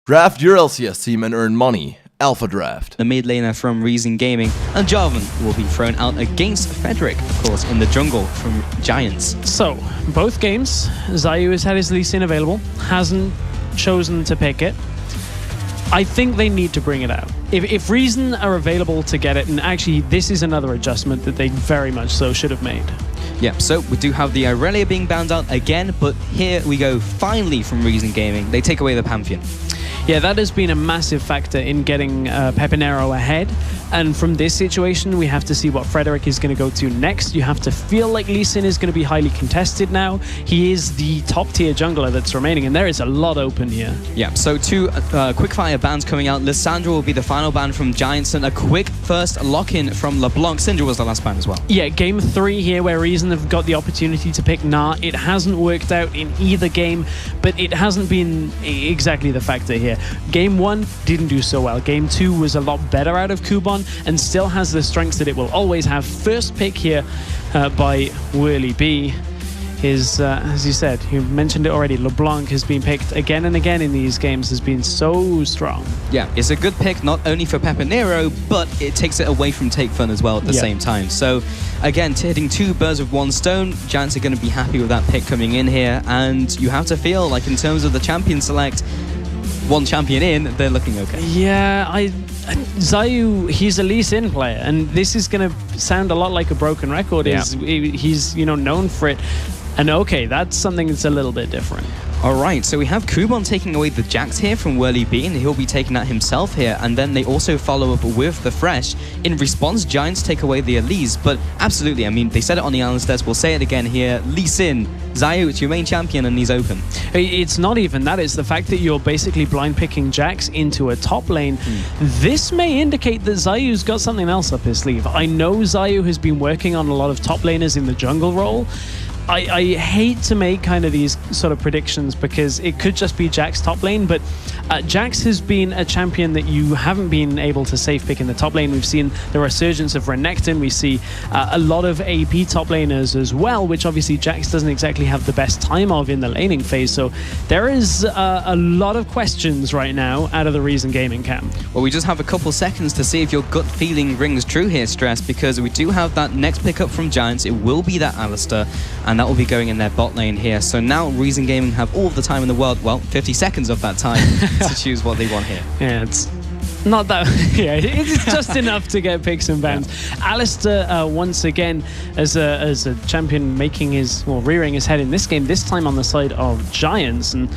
Draft your LCS team and earn money. Alpha Draft. The mid laner from Reason Gaming, and Jarvan will be thrown out against Frederick, of course, in the jungle from Giants. So, both games, Zayu has had his Lee Sin available, hasn't chosen to pick it. I think they need to bring it out. If Reason are available to get it, and actually this is another adjustment that they very much so should have made. Yep, so we do have the Irelia being banned out again, but here we go, finally from Reason Gaming, they take away the Pantheon. Yeah, that has been a massive factor in getting Pepinero ahead. And from this situation, we have to see what Frederick is going to go to next. You have to feel like Lee Sin is going to be highly contested now. He is the top-tier jungler that's remaining, and there is a lot open here. Yeah, so two quick-fire bans coming out. Lissandra will be the final ban from Giants, and a quick first lock-in from LeBlanc. Syndra was the last ban as well. Yeah, game 3 here, where Reason have got the opportunity to pick Gnar. It hasn't worked out in either game, but it hasn't been exactly the factor here. Game 1 didn't do so well. Game 2 was a lot better out of Kuban and still has the strengths that it will always have. First pick here by Whirly B is, as you said, you mentioned it already, LeBlanc has been picked again and again in these games, has been so strong. Yeah, it's a good pick not only for Pepinero, but it takes it away from Take Fun as well at the same time. So again, hitting 2 birds with 1 stone, Giants are going to be happy with that pick coming in here, and you have to feel like in terms of the champion select, 1 champion in, they're looking okay. Yeah, Zayu, he's a Lee Sin player, and this is going to sound a lot like a broken record. Yeah. He's known for it, and okay, that's something that's a little bit different. All right, so we have Kuban taking away the Jax here from Whirly B, and he'll be taking that himself here, and then they also follow up with the Fresh. In response, Giants take away the Elise, but absolutely, I mean, they said it on the Islands Desk, we'll say it again here, Lee Sin, Zayu, it's your main champion, and he's open. It's not even that, it's the fact that you're basically blind picking Jax into a top lane. This may indicate that Zayu's got something else up his sleeve. I know Zayu has been working on a lot of top laners in the jungle role. I hate to make kind of these sort of predictions because it could just be Jax top lane, but Jax has been a champion that you haven't been able to safe pick in the top lane. We've seen the resurgence of Renekton. We see a lot of AP top laners as well, which obviously Jax doesn't exactly have the best time of in the laning phase. So there is a lot of questions right now out of the Reason Gaming camp. Well, we just have a couple seconds to see if your gut feeling rings true here, Stress, because we do have that next pickup from Giants. It will be that Alistair, and that will be going in their bot lane here. So now Reason Gaming have all the time in the world, well, 50 seconds of that time to choose what they want here. Yeah, it's not that... yeah, it's just enough to get picks and bans. Yeah. Alistair, once again, as a champion making his, well, rearing his head in this game, this time on the side of Giants, and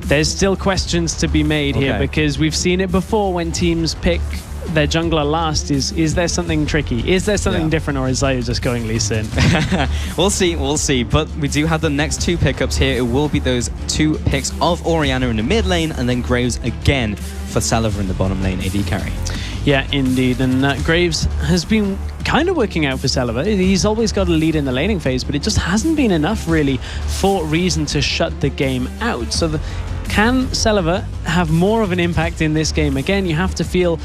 there's still questions to be made here because we've seen it before when teams pick their jungler last. Is there something tricky? Is there something different, or is Zayu just going Lee Sin? We'll see. But we do have the next 2 pickups here. It will be those 2 picks of Orianna in the mid lane, and then Graves again for Saliver in the bottom lane, AD carry. Yeah, indeed. And Graves has been kind of working out for Saliver. He's always got a lead in the laning phase, but it just hasn't been enough really for Reason to shut the game out. So can Saliver have more of an impact in this game? Again, you have to feel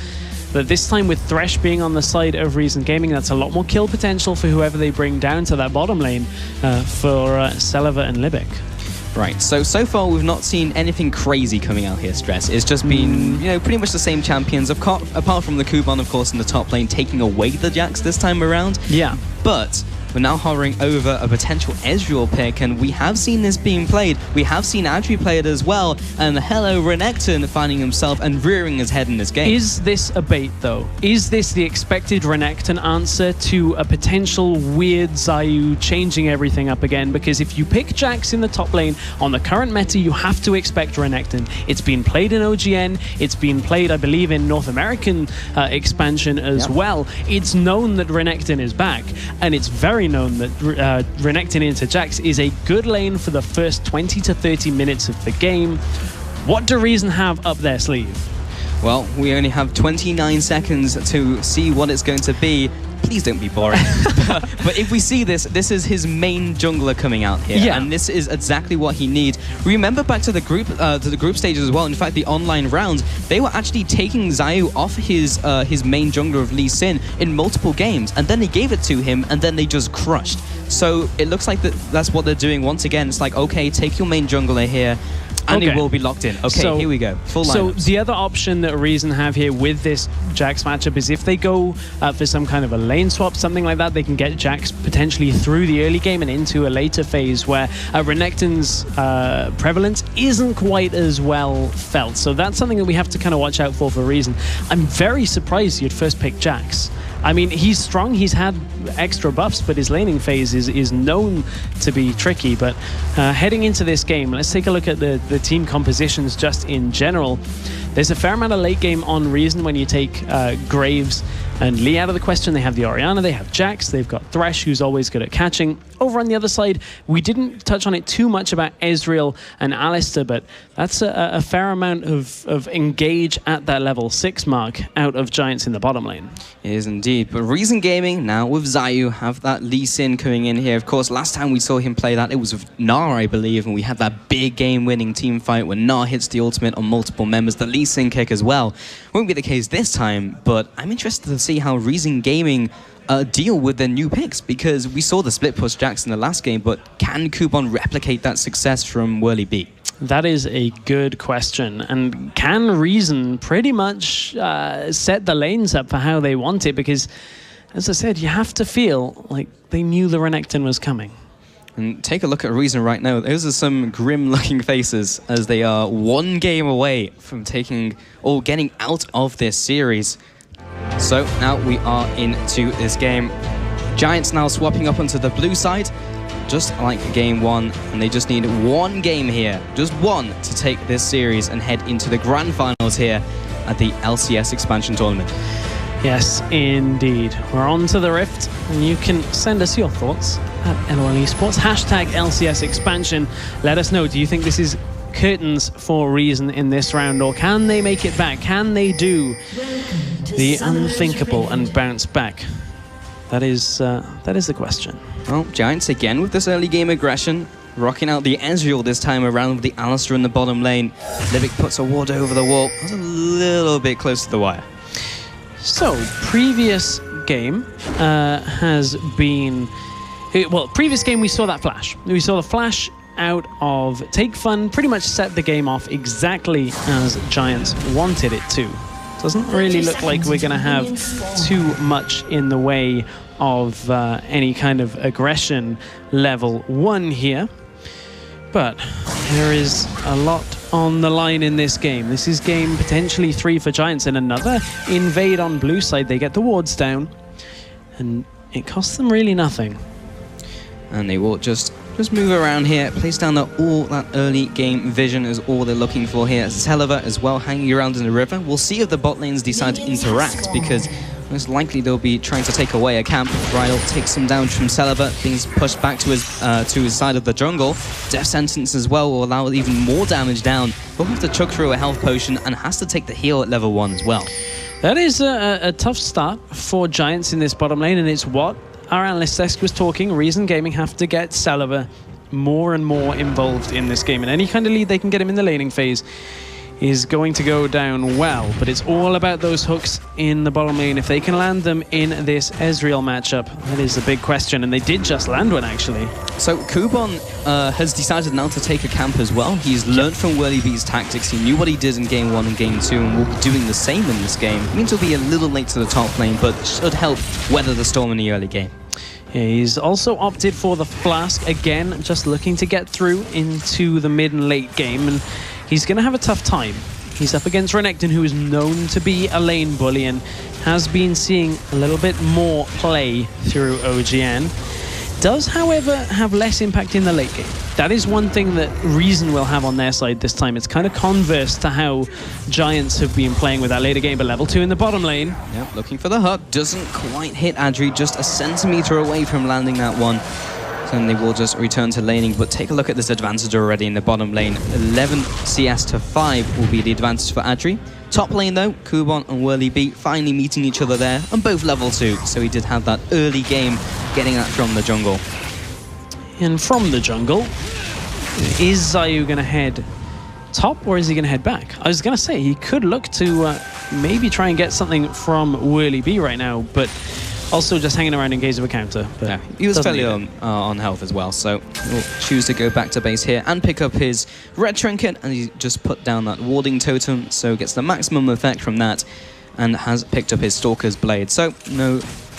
that this time with Thresh being on the side of Reason Gaming, that's a lot more kill potential for whoever they bring down to that bottom lane for Saliver and Libic. Right, so far we've not seen anything crazy coming out here, Stress. It's just been, pretty much the same champions, apart from the Kuban, of course, in the top lane, taking away the Jax this time around. Yeah. But we're now hovering over a potential Ezreal pick, and we have seen this being played. We have seen Adri play it as well, and hello, Renekton finding himself and rearing his head in this game. Is this a bait, though? Is this the expected Renekton answer to a potential weird Zayu changing everything up again? Because if you pick Jax in the top lane, on the current meta, you have to expect Renekton. It's been played in OGN, it's been played, I believe, in North American expansion as well. It's known that Renekton is back, and it's very known that Renekton into Jax is a good lane for the first 20 to 30 minutes of the game. What do Reason have up their sleeve? Well, we only have 29 seconds to see what it's going to be. Please don't be boring. But if we see this, this is his main jungler coming out here, and this is exactly what he needs. Remember back to the group stages as well. In fact, the online rounds, they were actually taking Zayu off his main jungler of Lee Sin in multiple games, and then they gave it to him, and then they just crushed. So it looks like that's what they're doing once again. It's like, okay, take your main jungler here. And it will be locked in. Okay, so, here we go. Full lineups. So the other option that Reason have here with this Jax matchup is if they go for some kind of a lane swap, something like that, they can get Jax potentially through the early game and into a later phase where Renekton's prevalence isn't quite as well felt. So that's something that we have to kind of watch out for Reason. I'm very surprised you'd first pick Jax. I mean, he's strong, he's had extra buffs, but his laning phase is known to be tricky. But heading into this game, let's take a look at the team compositions just in general. There's a fair amount of late game on Reason when you take Graves and Lee out of the question. They have the Orianna, they have Jax, they've got Thresh, who's always good at catching. Over on the other side, we didn't touch on it too much about Ezreal and Alistair, but that's a fair amount of engage at that level 6 mark out of Giants in the bottom lane. It is indeed. But Reason Gaming, now with Zayu, have that Lee Sin coming in here. Of course, last time we saw him play that, it was with Gnar, I believe, and we had that big game-winning team fight where Gnar hits the ultimate on multiple members, the Lee Sin kick as well. Won't be the case this time, but I'm interested to see how Reason Gaming deal with their new picks, because we saw the split push Jax in the last game, but can Kubon replicate that success from Whirly B? That is a good question. And can Reason pretty much set the lanes up for how they want it? Because, as I said, you have to feel like they knew the Renekton was coming. And take a look at Reason right now. Those are some grim-looking faces as they are 1 game away from taking or getting out of this series. So now we are into this game. Giants now swapping up onto the blue side, just like game 1, and they just need 1 game here, just 1, to take this series and head into the grand finals here at the LCS expansion tournament. Yes, indeed. We're on to the Rift, and you can send us your thoughts at LOL Esports, #LCS expansion. Let us know, do you think this is curtains for Reason in this round, or can they make it back? Can they do the unthinkable and bounce back? That is the question. Well, Giants again with this early game aggression, rocking out the Ezreal this time around with the Alistair in the bottom lane. Livik puts a ward over the wall. That's a little bit close to the wire. So, previous game has been... Well, previous game we saw that flash. We saw the flash out of Take Fun, pretty much set the game off exactly as Giants wanted it to. Doesn't really look like we're going to have too much in the way of any kind of aggression level 1 here. But there is a lot on the line in this game. This is game potentially 3 for Giants, and another invade on blue side. They get the wards down, and it costs them really nothing. And they will just move around here, place down all that early game vision is all they're looking for here. Celeber as well hanging around in the river. We'll see if the bot lanes decide to interact, because most likely they'll be trying to take away a camp. Bridal takes him down from Celeber, being pushed back to his side of the jungle. Death Sentence as well will allow even more damage down. We'll have to chuck through a health potion and has to take the heal at level 1 as well. That is a tough start for Giants in this bottom lane, and it's what our analyst Desk was talking. Reason Gaming have to get Celeber more and more involved in this game, and any kind of lead they can get him in the laning phase is going to go down well. But it's all about those hooks in the bottom lane. If they can land them in this Ezreal matchup, that is a big question, and they did just land one actually. So Kubon has decided now to take a camp as well. He's learned from Whirly B's tactics. He knew what he did in game 1 and game 2, and will be doing the same in this game. It means he'll be a little late to the top lane, but should help weather the storm in the early game. Yeah, he's also opted for the Flask again, just looking to get through into the mid and late game, and he's going to have a tough time. He's up against Renekton, who is known to be a lane bully and has been seeing a little bit more play through OGN. Does, however, have less impact in the late game. That is one thing that Reason will have on their side this time. It's kind of converse to how Giants have been playing with that later game, but level 2 in the bottom lane. Yep, looking for the hook. Doesn't quite hit Adri, just a centimeter away from landing that one. And they will just return to laning, but take a look at this advantage already in the bottom lane. 11 CS to 5 will be the advantage for Adri. Top lane though, Kubon and Whirly B finally meeting each other there, and both level 2, so he did have that early game getting that from the jungle. And from the jungle, is Zayu going to head top, or is he going to head back? I was going to say, he could look to maybe try and get something from Whirly B right now, but Also just hanging around in case of a counter. But yeah, he was fairly on health as well, so he'll choose to go back to base here and pick up his red trinket, and he just put down that warding totem, so gets the maximum effect from that, and has picked up his Stalker's Blade. So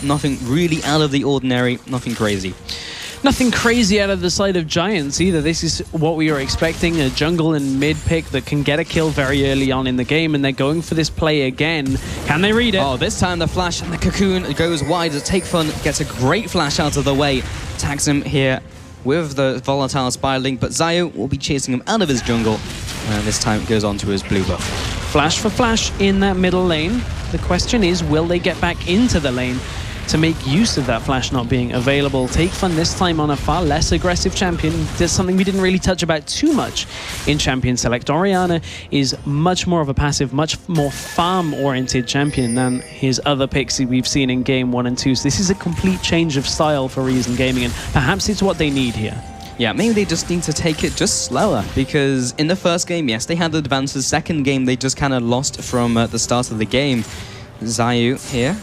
nothing really out of the ordinary, nothing crazy. Nothing crazy out of the side of Giants either. This is what we were expecting, a jungle and mid pick that can get a kill very early on in the game, and they're going for this play again. Can they read it? Oh, this time the flash and the cocoon goes wide. Take Fun gets a great flash out of the way, tags him here with the volatile spiraling, but Zayu will be chasing him out of his jungle, and this time it goes on to his blue buff. Flash for flash in that middle lane. The question is, will they get back into the lane to make use of that flash not being available? Take Fun this time on a far less aggressive champion. There's something we didn't really touch about too much in Champion Select. Orianna is much more of a passive, much more farm-oriented champion than his other picks we've seen in Game 1 and 2. So this is a complete change of style for Reason Gaming, and perhaps it's what they need here. Yeah, maybe they just need to take it just slower, because in the first game, yes, they had advances. Second game, they just kind of lost from the start of the game. Zayu here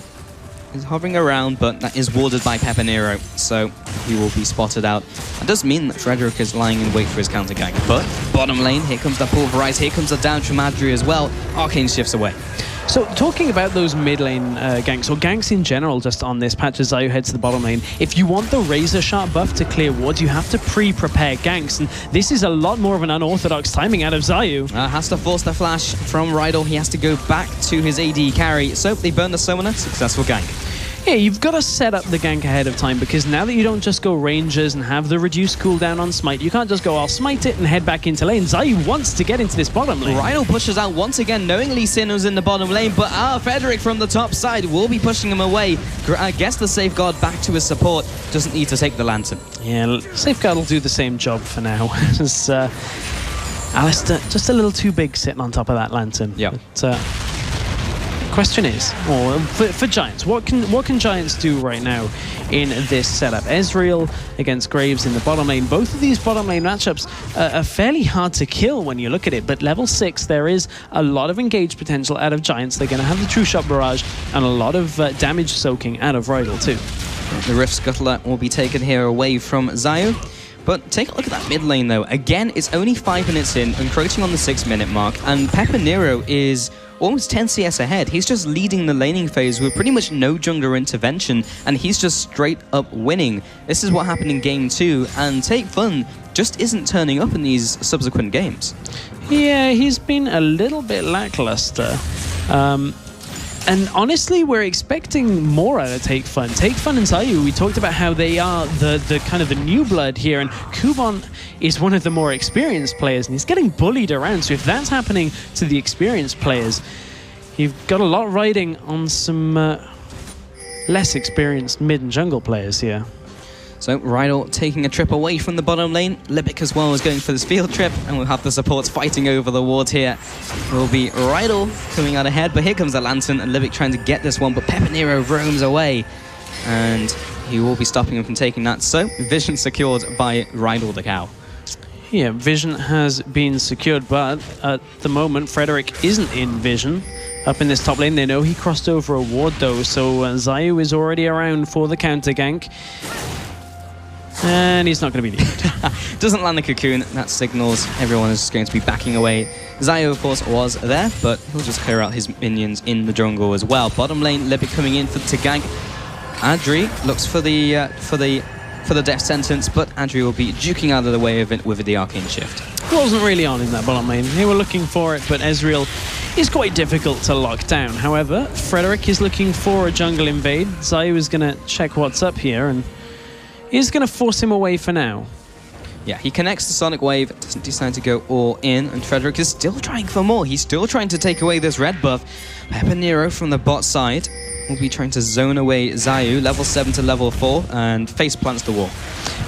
is hovering around, but that is warded by Pepinero, so he will be spotted out. That does mean that Frederick is lying in wait for his counter gank, but bottom lane, here comes the Pulverize, here comes the down from Adri as well. Arcane shifts away. So talking about those mid lane ganks, or ganks in general just on this patch as Zayu heads to the bottom lane, if you want the Razor Sharp buff to clear wards, you have to pre-prepare ganks, and this is a lot more of an unorthodox timing out of Zayu. Has to force the flash from Rydell. He has to go back to his AD carry, so they burn the summoner, successful gank. Yeah, you've got to set up the gank ahead of time, because now that you don't just go Rangers and have the reduced cooldown on Smite, you can't just go, I'll Smite it and head back into lane. Zayu wants to get into this bottom lane. Rydell pushes out once again, knowingly Sin was in the bottom lane, but Frederick from the top side will be pushing him away. Gets the Safeguard back to his support, doesn't need to take the Lantern. Yeah, Safeguard will do the same job for now. As Alistair, just a little too big sitting on top of that Lantern. Yeah. But, question is, or for Giants, what can Giants do right now in this setup? Ezreal against Graves in the bottom lane. Both of these bottom lane matchups are fairly hard to kill when you look at it, but level 6 there is a lot of engage potential out of Giants. They're going to have the True Shot Barrage and a lot of damage soaking out of Rydell too. The Rift Scuttler will be taken here away from Zayu. But take a look at that mid lane though. Again, it's only 5 minutes in, encroaching on the 6-minute mark, and Pepinero is almost 10 CS ahead. He's just leading the laning phase with pretty much no jungler intervention, and he's just straight up winning. This is what happened in Game 2, and Take Fun just isn't turning up in these subsequent games. Yeah, he's been a little bit lackluster. And honestly, we're expecting more out of Take Fun. Take Fun and Zayu, we talked about how they are the kind of the new blood here, and Kubon is one of the more experienced players, and he's getting bullied around. So if that's happening to the experienced players, you've got a lot riding on some less experienced mid and jungle players here. So Rydell taking a trip away from the bottom lane. Libic as well is going for this field trip, and we'll have the supports fighting over the ward here. It will be Rydell coming out ahead, but here comes the Lantern, and Libic trying to get this one, but Pepinero roams away, and he will be stopping him from taking that. So Vision secured by Rydell the cow. Yeah, Vision has been secured, but at the moment Frederick isn't in Vision. Up in this top lane, they know he crossed over a ward though, so Zayu is already around for the counter gank. And he's not going to be needed. Doesn't land the cocoon. That signals everyone is going to be backing away. Zayu, of course, was there, but he'll just clear out his minions in the jungle as well. Bottom lane, Libic coming in to gank. Adri looks for the death sentence, but Adri will be duking out of the way of it with the arcane shift. Wasn't really on in that bottom lane. They were looking for it, but Ezreal is quite difficult to lock down. However, Frederick is looking for a jungle invade. Zayu is going to check what's up here, and he's going to force him away for now. Yeah, he connects the Sonic Wave, doesn't decide to go all in, and Frederick is still trying for more. He's still trying to take away this red buff. Pepinero from the bot side will be trying to zone away Zayu, level 7 to level 4, and face plants the wall.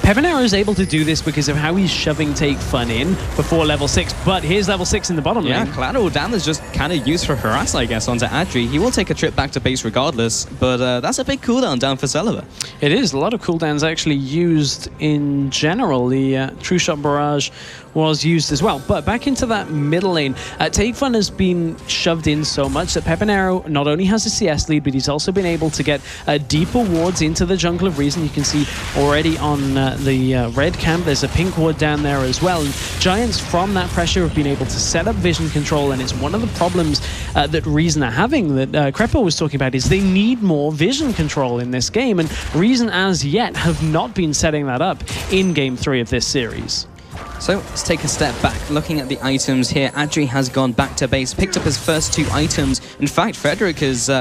Pepinero is able to do this because of how he's shoving Take Fun in before level 6, but here's level 6 in the bottom lane. Yeah, collateral damage just kind of used for harass, I guess, onto Adri. He will take a trip back to base regardless, but that's a big cooldown down for Celiva. It is. A lot of cooldowns actually used in general. The True Shot Barrage was used as well. But back into that middle lane, Take Fun has been shoved in so much that Pepinero not only has a CS lead, but he's He's also been able to get deeper wards into the Jungle of Reason. You can see already on the red camp, there's a pink ward down there as well. And Giants, from that pressure, have been able to set up vision control, and it's one of the problems that Reason are having, that Crepo was talking about, is they need more vision control in this game, and Reason as yet have not been setting that up in Game 3 of this series. So let's take a step back. Looking at the items here, Adri has gone back to base, picked up his first 2 items. In fact, Frederick is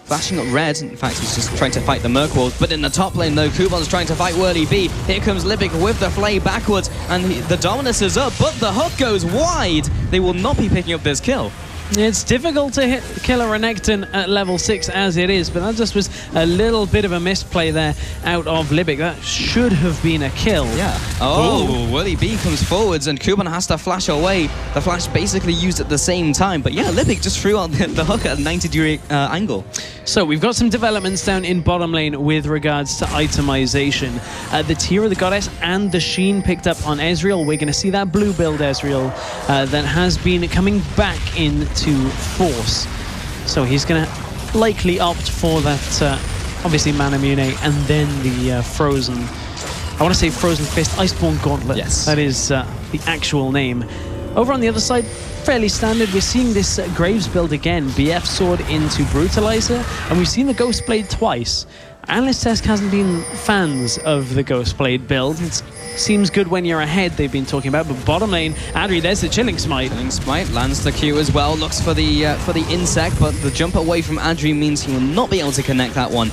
flashing up red. In fact, he's just trying to fight the Merc Walls. But in the top lane, though, Kuban's trying to fight Whirly B. Here comes Libic with the Flay backwards, and the Dominus is up, but the hook goes wide. They will not be picking up this kill. It's difficult to kill a Renekton at level 6 as it is, but that just was a little bit of a misplay there out of Libic. That should have been a kill. Yeah. Oh, Whirly B comes forwards and Kuban has to flash away. The flash basically used at the same time, but yeah, Libic just threw out the hook at a 90-degree angle. So we've got some developments down in bottom lane with regards to itemization. The Tear of the Goddess and the Sheen picked up on Ezreal. We're going to see that blue build Ezreal that has been coming back into force. So he's going to likely opt for that, obviously Mana Mune, and then the Frozen, I want to say Frozen Fist, Iceborne Gauntlet. Yes. That is the actual name. Over on the other side, fairly standard. We're seeing this Graves build again, BF Sword into Brutalizer, and we've seen the Ghost Blade twice. Analyst Desk hasn't been fans of the Ghost Blade build. It seems good when you're ahead, they've been talking about, but bottom lane, Adri, there's the Chilling Smite. Chilling Smite lands the Q as well, looks for the insect, but the jump away from Adri means he will not be able to connect that one.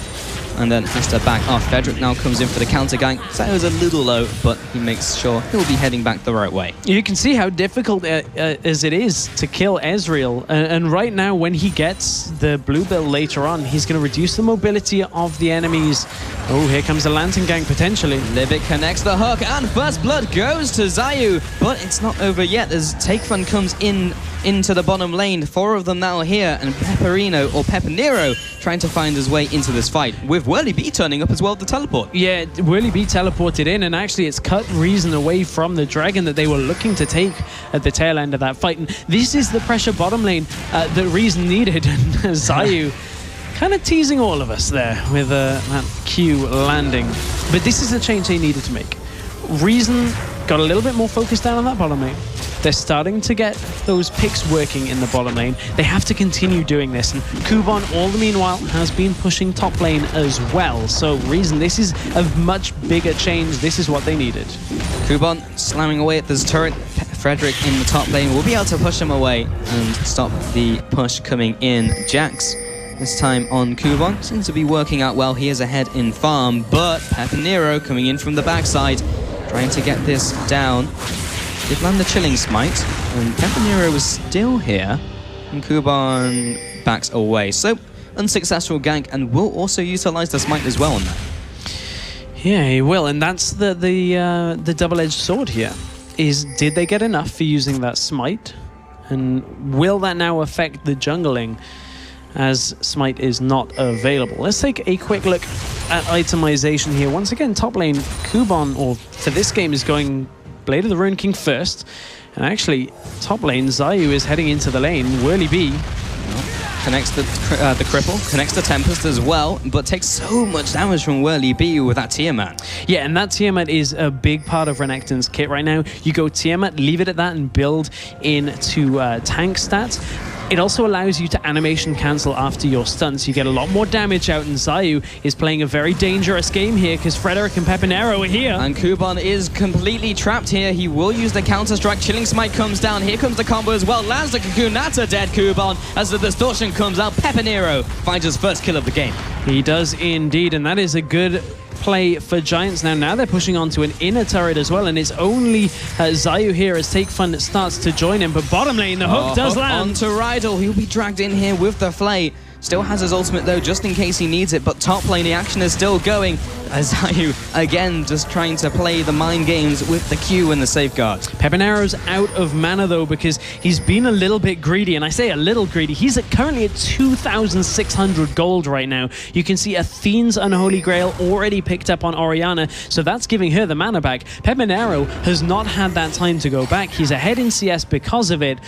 And then has to back off. Frederick now comes in for the counter gank. So it was a little low, but he makes sure he'll be heading back the right way. You can see how difficult as it is to kill Ezreal. And right now, when he gets the blue build later on, he's going to reduce the mobility of the enemies. Oh, here comes the Lantern gank potentially. Libic connects the hook, and first blood goes to Zayu. But it's not over yet as Takefun comes into the bottom lane. 4 of them now here, and Pepinero trying to find his way into this fight, with Whirly B turning up as well to teleport. Yeah, Whirly B teleported in, and actually it's cut Reason away from the dragon that they were looking to take at the tail end of that fight. And this is the pressure bottom lane that Reason needed, and Zayu kind of teasing all of us there with that Q landing. But this is the change they needed to make. Reason got a little bit more focused down on that bottom lane. They're starting to get those picks working in the bottom lane. They have to continue doing this. And Kuban, all the meanwhile, has been pushing top lane as well. So Reason, this is a much bigger change. This is what they needed. Kuban slamming away at this turret. Frederick in the top lane will be able to push him away and stop the push coming in. Jax, this time on Kuban, seems to be working out well. He is ahead in farm, but Pepinero coming in from the backside, trying to get this down. Did land the Chilling Smite, and Pepinero was still here, and Kuban backs away. So, unsuccessful gank, and will also utilize the Smite as well on that. Yeah, he will, and that's the double-edged sword here. Did they get enough for using that Smite? And will that now affect the jungling, as Smite is not available? Let's take a quick look at itemization here. Once again, top lane, Kuban, or for this game, is going Blade of the Ruined King first. And actually, top lane, Zayu is heading into the lane. Whirly B connects the cripple, connects the Tempest as well, but takes so much damage from Whirly B with that Tiamat. Yeah, and that Tiamat is a big part of Renekton's kit right now. You go Tiamat, leave it at that, and build into tank stats. It also allows you to animation cancel after your stunts. You get a lot more damage out, and Zayu is playing a very dangerous game here because Frederick and Pepinero are here. And Kuban is completely trapped here. He will use the counter-strike. Chilling Smite comes down. Here comes the combo as well. Lands the Cocoon. That's a dead Kuban. As the distortion comes out, Pepinero finds his first kill of the game. He does indeed, and that is a good play for Giants now. Now they're pushing onto an inner turret as well, and it's only Zayu here as Takefun starts to join him, but bottom lane, the hook does land. Onto Rydell, he'll be dragged in here with the Flay. Still has his ultimate though, just in case he needs it, but top lane, the action is still going. As Zayu, again, just trying to play the mind games with the Q and the safeguards. Pepinero's out of mana though, because he's been a little bit greedy, and I say a little greedy. He's currently at 2,600 gold right now. You can see Athene's Unholy Grail already picked up on Orianna, so that's giving her the mana back. Pepinero has not had that time to go back. He's ahead in CS because of it.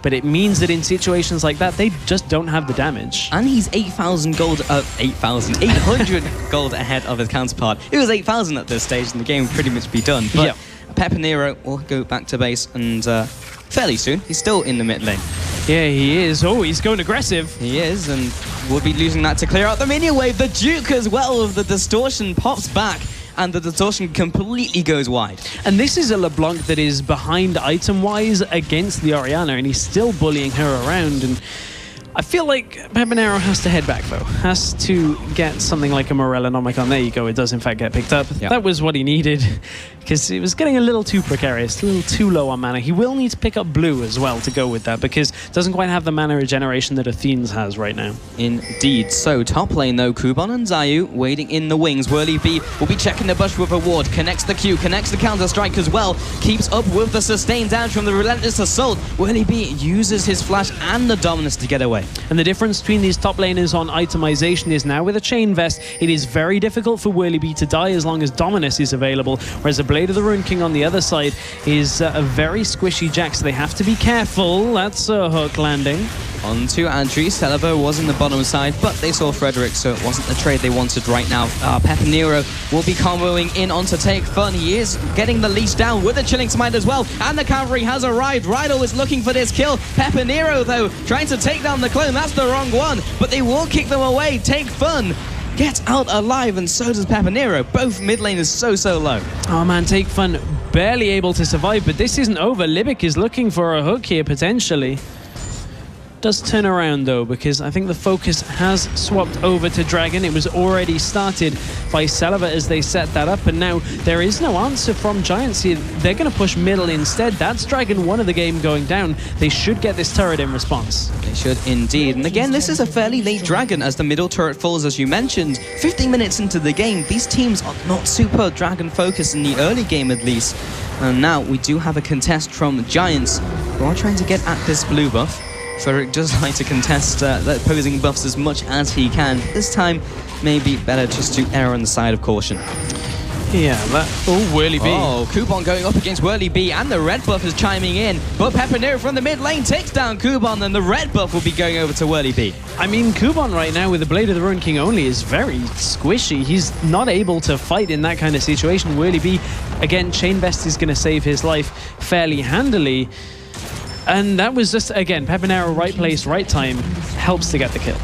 but it means that in situations like that, they just don't have the damage. And he's 8,000 gold, 800 gold ahead of his counterpart. It was 8,000 at this stage, and the game would pretty much be done. But Pepper Nero will go back to base, and fairly soon, he's still in the mid lane. Yeah, he is. Oh, he's going aggressive. He is, and we'll be losing that to clear out the minion wave. The Duke as well of the distortion pops back, and the distortion completely goes wide. And this is a LeBlanc that is behind item-wise against the Orianna, and he's still bullying her around. And I feel like Pepinero has to head back, though. Has to get something like a Morellonomicon. There you go. It does, in fact, get picked up. Yep. That was what he needed, because it was getting a little too precarious, a little too low on mana. He will need to pick up blue as well to go with that, because it doesn't quite have the mana regeneration that Athene's has right now. Indeed. So, top lane, though, Kuban and Zayu waiting in the wings. Whirly B will be checking the bush with a ward. Connects the Q, connects the counter-strike as well. Keeps up with the sustained damage from the relentless assault. Whirly B uses his flash and the dominance to get away. And the difference between these top laners on itemization is now with a Chain Vest, it is very difficult for Whirlybee to die as long as Dominus is available, whereas a Blade of the Rune King on the other side is a very squishy Jack, so they have to be careful. That's a hook landing. On to Adri. Celeber was in the bottom side, but they saw Frederick, so it wasn't the trade they wanted right now. Pepinero will be comboing in onto Take Fun. He is getting the leash down with the Chilling Smite as well, and the cavalry has arrived. Rydal is looking for this kill. Pepinero, though, trying to take down the clone. That's the wrong one, but they will kick them away. Take Fun gets out alive, and so does Pepinero. Both mid lane is so low. Oh man, Take Fun barely able to survive, but this isn't over. Libic is looking for a hook here, potentially. Does turn around though, because I think the focus has swapped over to Dragon. It was already started by Celeber as they set that up, and now there is no answer from Giants here. They're going to push middle instead. That's Dragon 1 of the game going down. They should get this turret in response. They should indeed. And again, this is a fairly late Dragon as the middle turret falls, as you mentioned. 15 minutes into the game, these teams are not super Dragon focused in the early game at least. And now we do have a contest from Giants who are trying to get at this blue buff. Frederick does like to contest the opposing buffs as much as he can. This time, maybe better just to err on the side of caution. Yeah, Whirly B. Oh, Kuban going up against Whirly B, and the red buff is chiming in. But Pepinero from the mid lane takes down Kuban, and the red buff will be going over to Whirly B. I mean, Kuban right now with the Blade of the Rune King only is very squishy. He's not able to fight in that kind of situation. Whirly B, again, Chain Vest is going to save his life fairly handily. And that was just, again, Pepinero, right place, right time, helps to get the kill.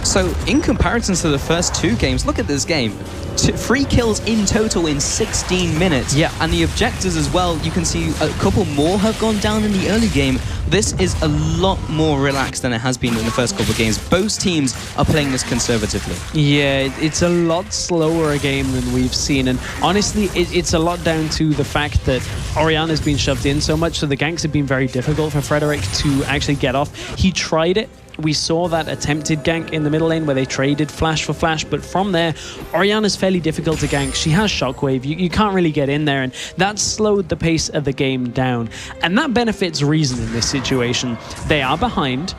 So, in comparison to the first two games, look at this game. 3 kills in total in 16 minutes. Yeah. And the objectives as well, you can see a couple more have gone down in the early game. This is a lot more relaxed than it has been in the first couple of games. Both teams are playing this conservatively. Yeah, it's a lot slower a game than we've seen. And honestly, it's a lot down to the fact that Orianna's been shoved in so much, so the ganks have been very difficult for Frederick to actually get off. He tried it. We saw that attempted gank in the middle lane where they traded flash for flash, but from there, Orianna's fairly difficult to gank. She has shockwave. You can't really get in there, and that slowed the pace of the game down. And that benefits Reason in this situation. They are behind,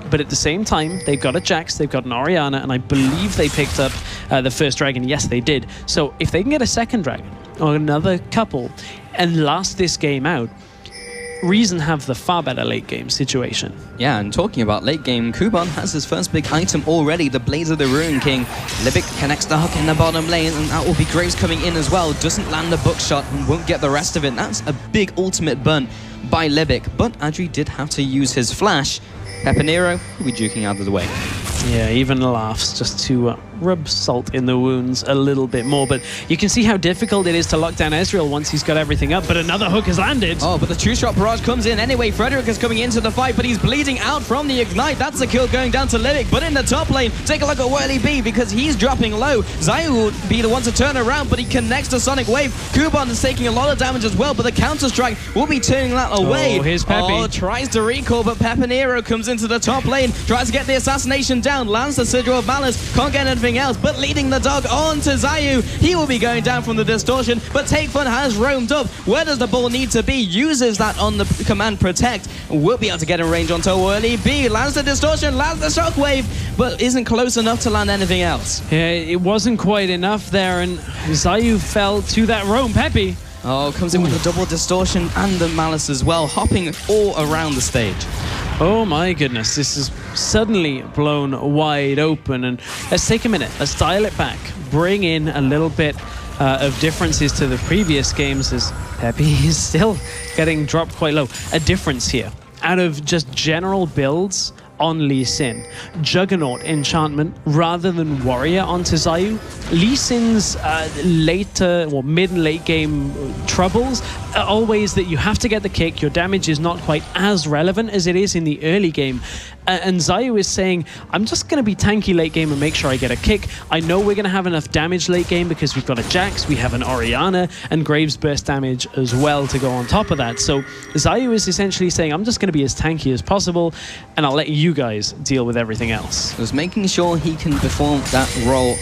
but at the same time, they've got a Jax, they've got an Orianna, and I believe they picked up the first dragon. Yes, they did. So if they can get a second dragon, or another couple, and last this game out, Reason have the far better late game situation. Yeah, and talking about late game, Kuban has his first big item already, the Blades of the Rune King. Libic connects the hook in the bottom lane, and that will be Graves coming in as well. Doesn't land the bookshot and won't get the rest of it. That's a big ultimate burn by Libic, but Adri did have to use his flash. Pepinero will be juking out of the way. Yeah, even laughs just to rub salt in the wounds a little bit more. But you can see how difficult it is to lock down Ezreal once he's got everything up. But another hook has landed. Oh, but the two-shot barrage comes in anyway. Frederick is coming into the fight, but he's bleeding out from the Ignite. That's the kill going down to Libic. But in the top lane, take a look at Whirly B because he's dropping low. Zayu will be the one to turn around, but he connects to Sonic Wave. Kuban is taking a lot of damage as well, but the counter-strike will be turning that away. Oh, here's Peppy. Oh, tries to recall, but Pepinero comes into the top lane, tries to get the assassination down, lands the Sigil of Malice, can't get anything else, but leading the dog on to Zayu. He will be going down from the distortion, but Take Fun has roamed up. Where does the ball need to be? Uses that on the command protect. Will be able to get in range onto Whirly B. Lands the distortion, lands the shockwave, but isn't close enough to land anything else. Yeah, it wasn't quite enough there, and Zayu fell to that roam. Peppy. Oh, comes in with a double distortion and the Malice as well, hopping all around the stage. Oh my goodness, this is suddenly blown wide open. And let's take a minute, let's dial it back, bring in a little bit of differences to the previous games, as Pepe is still getting dropped quite low. A difference here out of just general builds on Lee Sin. Juggernaut enchantment rather than warrior onto Zayu. Lee Sin's later or mid and late game troubles are always that you have to get the kick, your damage is not quite as relevant as it is in the early game. And Zayu is saying, I'm just going to be tanky late game and make sure I get a kick. I know we're going to have enough damage late game because we've got a Jax, we have an Orianna, and Graves burst damage as well to go on top of that. So Zayu is essentially saying, I'm just going to be as tanky as possible, and I'll let you guys deal with everything else. Just making sure he can perform that role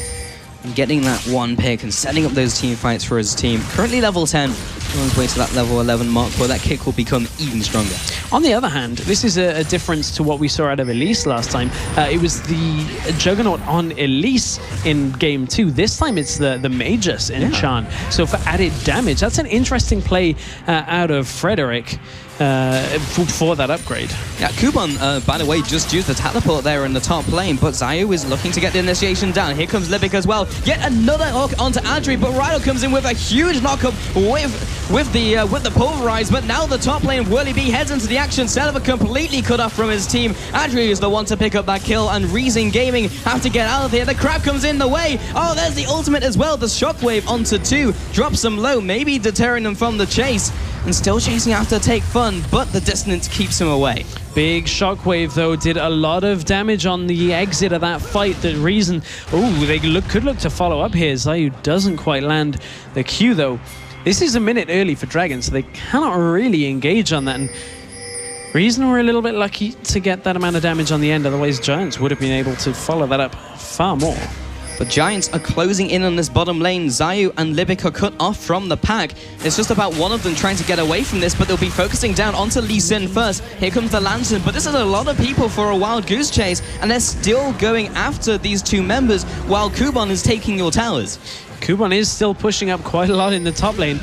and getting that one pick and setting up those team fights for his team. Currently level 10, on his way to that level 11 mark where that kick will become even stronger. On the other hand, this is a difference to what we saw out of Elise last time. It was the Juggernaut on Elise in game 2. This time it's the Magus enchant. So for added damage, that's an interesting play out of Frederick. For that upgrade. Yeah, Kuban, by the way, just used the teleport there in the top lane, but Zayu is looking to get the initiation down. Here comes Libic as well. Yet another hook onto Adri, but Rhino comes in with a huge knockup with the pulverize, but now the top lane, Whirly B heads into the action. Celiva completely cut off from his team. Adri is the one to pick up that kill, and Reason Gaming have to get out of here. The crab comes in the way. Oh, there's the ultimate as well. The shockwave onto 2, drops them low, maybe deterring them from the chase. And still chasing after Take Fun, but the distance keeps him away. Big shockwave, though, did a lot of damage on the exit of that fight. The Reason, they could look to follow up here. Zayu doesn't quite land the Q, though. This is a minute early for Dragon, so they cannot really engage on that. And Reason were a little bit lucky to get that amount of damage on the end. Otherwise, Giants would have been able to follow that up far more. But Giants are closing in on this bottom lane. Zayu and Libic are cut off from the pack. It's just about one of them trying to get away from this, but they'll be focusing down onto Lee Sin first. Here comes the Lantern, but this is a lot of people for a wild goose chase, and they're still going after these two members while Kuban is taking your towers. Kuban is still pushing up quite a lot in the top lane.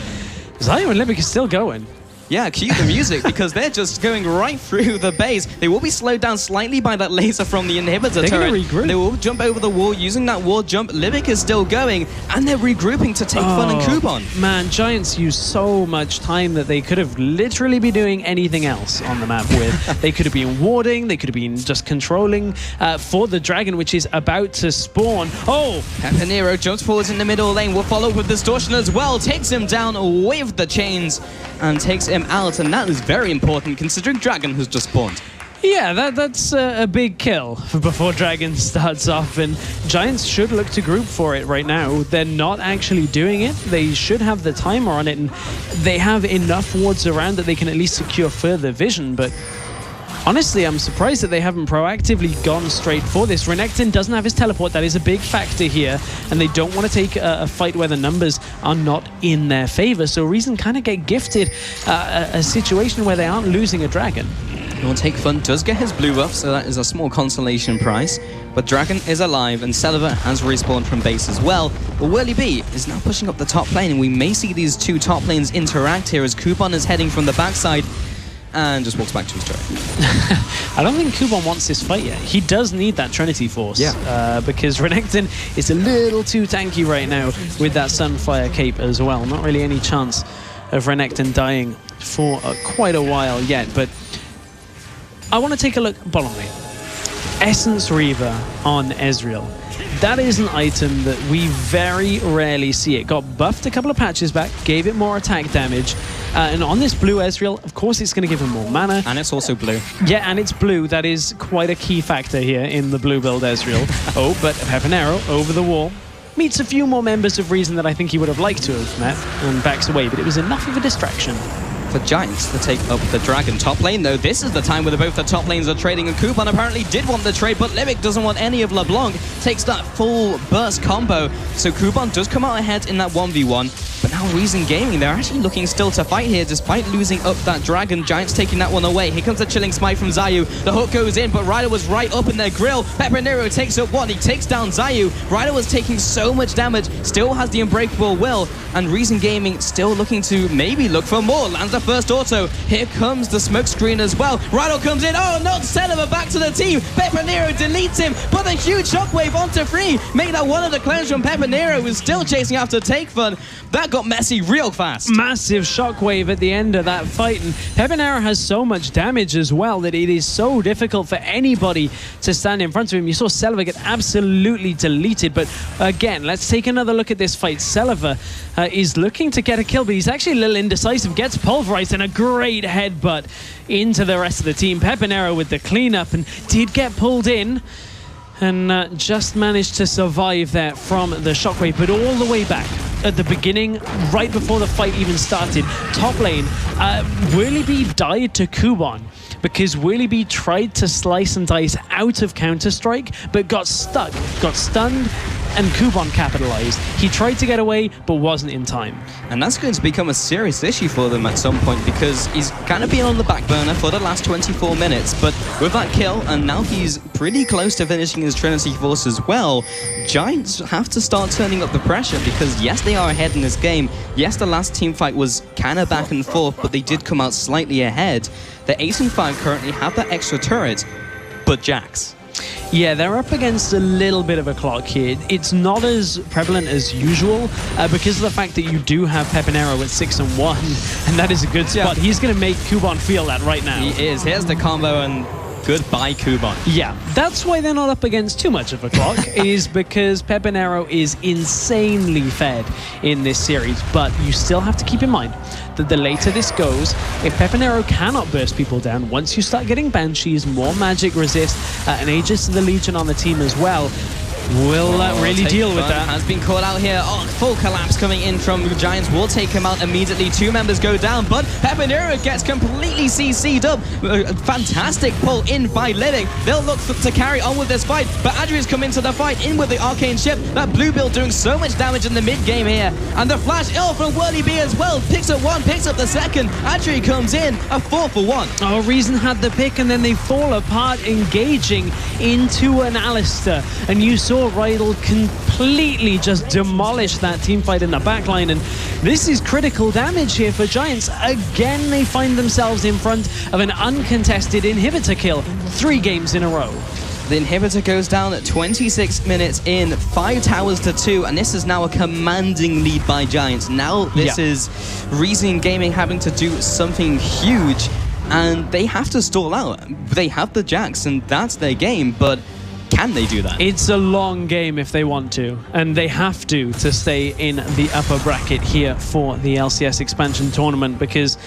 Zayu and Libic is still going. Yeah, cue the music, because they're just going right through the base. They will be slowed down slightly by that laser from the inhibitor turret. Regroup. They will jump over the wall using that wall jump. Libic is still going, and they're regrouping to Take Fun and Kuban. Man, Giants use so much time that they could have literally been doing anything else on the map with. They could have been warding, they could have been just controlling for the Dragon, which is about to spawn. Oh! Pepinero jumps forwards in the middle lane, will follow with Distortion as well, takes him down with the chains, and takes him out, and that is very important considering Dragon has just spawned. Yeah, that's a big kill before Dragon starts off, and Giants should look to group for it right now. They're not actually doing it. They should have the timer on it, and they have enough wards around that they can at least secure further vision, but honestly, I'm surprised that they haven't proactively gone straight for this. Renekton doesn't have his teleport. That is a big factor here, and they don't want to take a fight where the numbers are not in their favor. So Reason kind of get gifted a situation where they aren't losing a Dragon. Well, Take Fun does get his blue buff, so that is a small consolation prize. But Dragon is alive, and Celiva has respawned from base as well. But Whirly B is now pushing up the top lane, and we may see these two top lanes interact here as Kuban is heading from the backside and just walks back to his turret. I don't think Kuban wants this fight yet. He does need that Trinity Force. Yeah. Because Renekton is a little too tanky right now with that Sunfire cape as well. Not really any chance of Renekton dying for quite a while yet. But I want to take a look bottom lane. Essence Reaver on Ezreal. That is an item that we very rarely see. It got buffed a couple of patches back, gave it more attack damage. And on this blue Ezreal, of course, it's going to give him more mana. And it's also blue. Yeah, and it's blue. That is quite a key factor here in the blue build Ezreal. Oh, but Pepinero over the wall. Meets a few more members of Reason that I think he would have liked to have met and backs away, but it was enough of a distraction. For Giants to take up the Dragon top lane, though. This is the time where both the top lanes are trading, and Kuban apparently did want the trade, but Libic doesn't want any of LeBlanc. Takes that full burst combo, so Kuban does come out ahead in that 1v1. But now Reason Gaming, they're actually looking still to fight here, despite losing up that Dragon. Giants taking that one away. Here comes the Chilling Smite from Zayu. The hook goes in, but Ryder was right up in their grill. Pepinero takes up one. He takes down Zayu. Ryder was taking so much damage, still has the Unbreakable Will, and Reason Gaming still looking to maybe look for more. Lands the the first auto. Here comes the smoke screen as well. Rhino comes in. Oh, not Celeber back to the team. Pepinero deletes him, but a huge shockwave onto Free. Make that one of the clones from Pepinero, who's still chasing after Take Fun. That got messy real fast. Massive shockwave at the end of that fight, and Pepinero has so much damage as well that it is so difficult for anybody to stand in front of him. You saw Celeber get absolutely deleted, but again, let's take another look at this fight. Celeber is looking to get a kill, but he's actually a little indecisive, gets pulverized, and a great headbutt into the rest of the team. Pepinero with the cleanup and did get pulled in and just managed to survive there from the shockwave, but all the way back at the beginning, right before the fight even started, top lane, Whirlybee died to Kubon because Whirlybee tried to slice and dice out of Counter-Strike, but got stuck, got stunned, and Kubon capitalized. He tried to get away, but wasn't in time. And that's going to become a serious issue for them at some point, because he's kind of been on the back burner for the last 24 minutes, but with that kill, and now he's pretty close to finishing his Trinity Force as well, Giants have to start turning up the pressure, because yes, they are ahead in this game. Yes, the last team fight was kind of back and forth, but they did come out slightly ahead. The 8-5 currently have that extra turret, but Jax. Yeah, they're up against a little bit of a clock here. It's not as prevalent as usual because of the fact that you do have Pepinero at 6-1, and that is a good spot. Yeah. He's going to make Kubon feel that right now. He is. Here's the combo, and goodbye, Kubon. Yeah, that's why they're not up against too much of a clock, is because Pepinero is insanely fed in this series. But you still have to keep in mind that the later this goes, if Pepinero cannot burst people down, once you start getting Banshees, more magic resist, and Aegis to the Legion on the team as well, will really deal with that. Has been caught out here. Oh, full collapse coming in from the Giants. Will take him out immediately. 2 members go down, but Pepinero gets completely CC'd up. Fantastic pull in by Living. They'll look to carry on with this fight, but Adri's come into the fight in with the Arcane Ship. That blue build doing so much damage in the mid game here. And the flash ill from Whirlybee as well. Picks up one, picks up the second. Adri comes in, a 4-for-1. Oh, Reason had the pick, and then they fall apart, engaging into an Alistair. And you saw Rydell completely just demolish that team fight in the backline, and this is critical damage here for Giants. Again, they find themselves in front of an uncontested inhibitor kill 3 games in a row. The inhibitor goes down at 26 minutes in, 5 towers to 2, and this is now a commanding lead by Giants. Now this is Reason Gaming having to do something huge, and they have to stall out. They have the Jax, and that's their game, but can they do that? It's a long game if they want to, and they have to stay in the upper bracket here for the LCS expansion tournament, because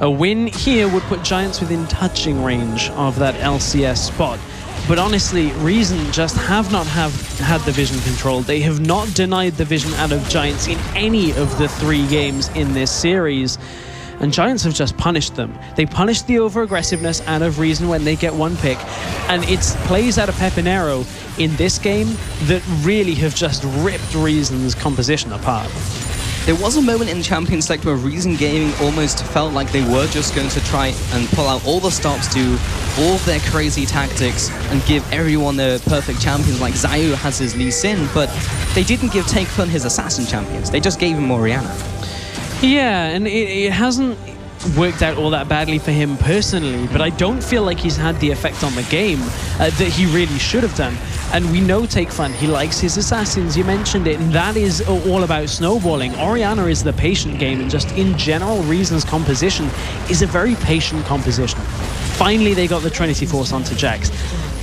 a win here would put Giants within touching range of that LCS spot. But honestly, Reason just have not had the vision controlled. They have not denied the vision out of Giants in any of the 3 games in this series. And Giants have just punished them. They punished the over-aggressiveness out of Reason when they get 1 pick. And it's plays out of Pepinero in this game that really have just ripped Reason's composition apart. There was a moment in Champions Select where Reason Gaming almost felt like they were just going to try and pull out all the stops, do all of their crazy tactics, and give everyone their perfect champions, like Zayu has his Lee Sin, but they didn't give Take Fun his Assassin champions. They just gave him Orianna. Yeah, and it hasn't worked out all that badly for him personally, but I don't feel like he's had the effect on the game that he really should have done. And we know Take Fun, he likes his Assassins, you mentioned it, and that is all about snowballing. Orianna is the patient game, and just in general, Reason's composition is a very patient composition. Finally, they got the Trinity Force onto Jax.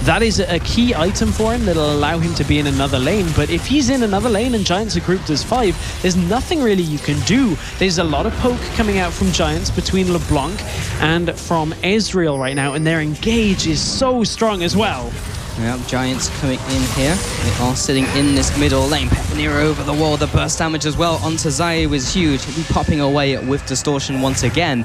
That is a key item for him that'll allow him to be in another lane. But if he's in another lane and Giants are grouped as 5, there's nothing really you can do. There's a lot of poke coming out from Giants between LeBlanc and from Ezreal right now, and their engage is so strong as well. Yeah, Giants coming in here. They are sitting in this middle lane. Pepinero over the wall. The burst damage as well onto Zayu is huge. He'll be popping away with Distortion once again.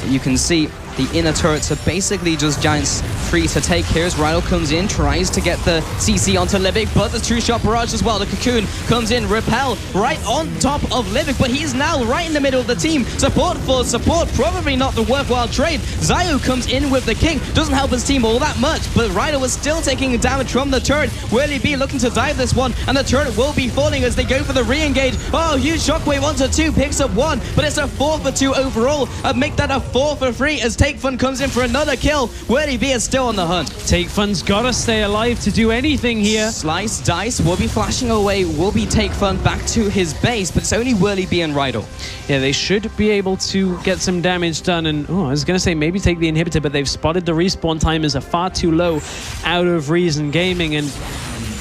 You can see the inner turrets are basically just Giants free to take. Here's Rhino comes in, tries to get the CC onto Livic, but the true shot barrage as well. The Cocoon comes in, Repel right on top of Livic, but he's now right in the middle of the team. Support for support, probably not the worthwhile trade. Zayu comes in with the King, doesn't help his team all that much, but Rhino was still taking damage from the turret. Whirly B looking to dive this one, and the turret will be falling as they go for the re-engage. Oh, huge shockwave onto 2, picks up 1, but it's a 4 for 2 overall. Make that a 4 for 3 as Take Fun comes in for another kill. Whirly B is still on the hunt. Take Fun's gotta stay alive to do anything here. Slice Dice will be flashing away, will be Take Fun back to his base, but it's only Whirly B and Rydal. Yeah, they should be able to get some damage done, and I was gonna say maybe take the inhibitor, but they've spotted the respawn timers are far too low out of Reason Gaming, and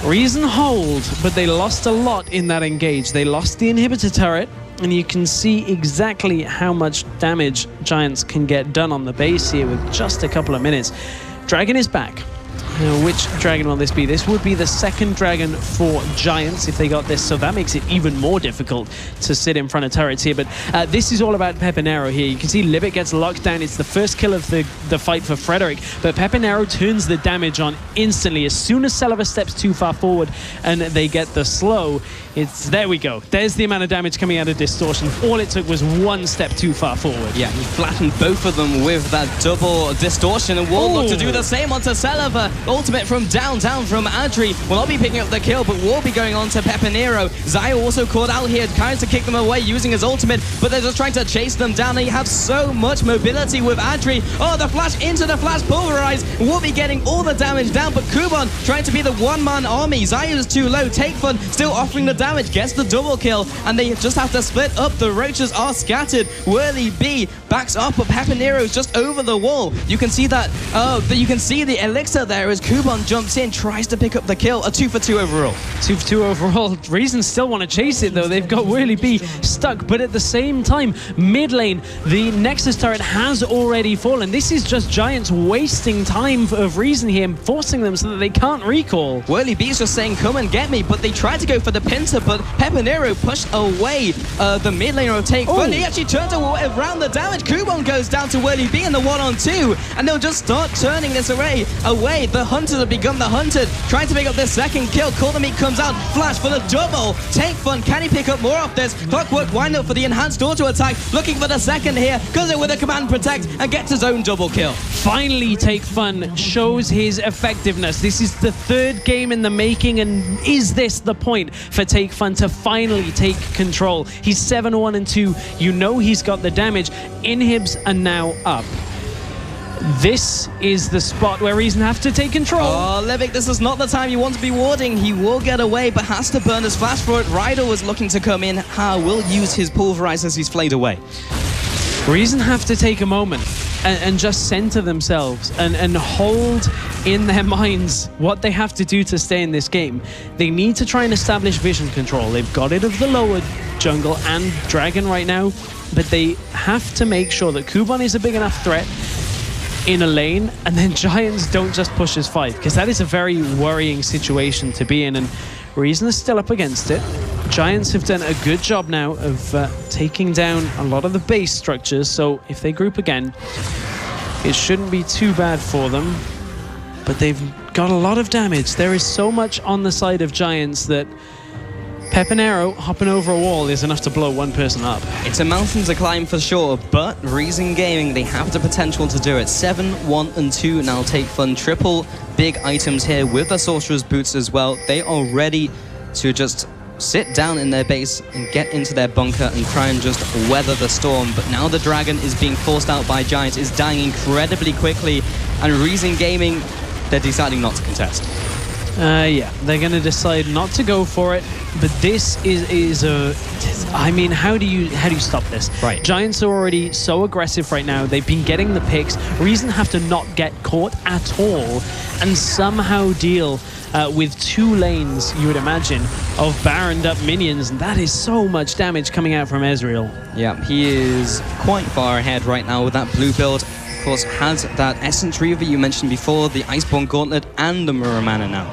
Reason hold, but they lost a lot in that engage. They lost the inhibitor turret, and you can see exactly how much damage Giants can get done on the base here with just a couple of minutes. Dragon is back. Which dragon will this be? This would be the second dragon for Giants if they got this, so that makes it even more difficult to sit in front of turrets here. But this is all about Pepinero here. You can see Livic gets locked down. It's the first kill of the fight for Frederick, but Pepinero turns the damage on instantly. As soon as Celeber steps too far forward and they get the slow, there we go. There's the amount of damage coming out of Distortion. All it took was 1 step too far forward. Yeah, he flattened both of them with that double Distortion, and will look to do the same onto Celeber. Ultimate from down from Adri will not be picking up the kill, but will be going on to Pepinero. Zayu also caught out here, trying to kick them away using his ultimate, but they're just trying to chase them down. They have so much mobility with Adri. Oh, the flash into the flash pulverize will be getting all the damage down, but Kuban trying to be the one-man army. Zayu is too low. Take Fun still offering the damage, gets the double kill, and they just have to split up. The roaches are scattered. Whirly B backs up, but Pepinero is just over the wall. You can see that. You can see the elixir there as Kuban jumps in, tries to pick up the kill. A 2 for 2 overall. 2 for 2 overall. Reason still want to chase it though. They've got Whirly B stuck, but at the same time, mid lane, the Nexus turret has already fallen. This is just Giants wasting time of Reason here, forcing them so that they can't recall. Whirly B is just saying, come and get me, but they tried to go for the pincer, but Pepinero pushed away the mid laner of Take Fun. He actually turns around the damage. Kuban goes down to Whirly B in the 1-on-2, and they'll just start turning this away. The Hunters have begun the hunted, trying to pick up their second kill. Call the Meat comes out, flash for the double. Take Fun, can he pick up more of this? Clockwork wind up for the enhanced auto attack, looking for the second here, goes in with a command protect and gets his own double kill. Finally, Take Fun shows his effectiveness. This is the 3rd game in the making, and is this the point for Take Fun to finally take control? He's 7-1-2. You know he's got the damage. Inhibs are now up. This is the spot where Reason have to take control. Oh, Livic, this is not the time you want to be warding. He will get away, but has to burn his flash for it. Rydal was looking to come in. Will use his pulverize as he's flayed away. Reason have to take a moment and just center themselves and hold in their minds what they have to do to stay in this game. They need to try and establish vision control. They've got it of the lower jungle and Dragon right now, but they have to make sure that Kuban is a big enough threat in a lane, and then Giants don't just push his fight, because that is a very worrying situation to be in, and Reason is still up against it. Giants have done a good job now of taking down a lot of the base structures, so if they group again, it shouldn't be too bad for them, but they've got a lot of damage. There is so much on the side of Giants that Pepinero hopping over a wall is enough to blow one person up. It's a mountain to climb for sure, but Reason Gaming, they have the potential to do it. 7-1-2 now. Take Fun. Triple big items here with the Sorcerer's Boots as well. They are ready to just sit down in their base and get into their bunker and try and just weather the storm. But now the Dragon is being forced out by Giants, is dying incredibly quickly, and Reason Gaming, they're deciding not to contest. Yeah, they're going to decide not to go for it, but this is a... I mean, how do you stop this? Right. Giants are already so aggressive right now. They've been getting the picks. Reason have to not get caught at all and somehow deal with 2 lanes, you would imagine, of Baroned up minions, and that is so much damage coming out from Ezreal. Yeah, he is quite far ahead right now with that blue build. Of course, has that Essence Reaver you mentioned before, the Iceborne Gauntlet, and the Mirror Mana now.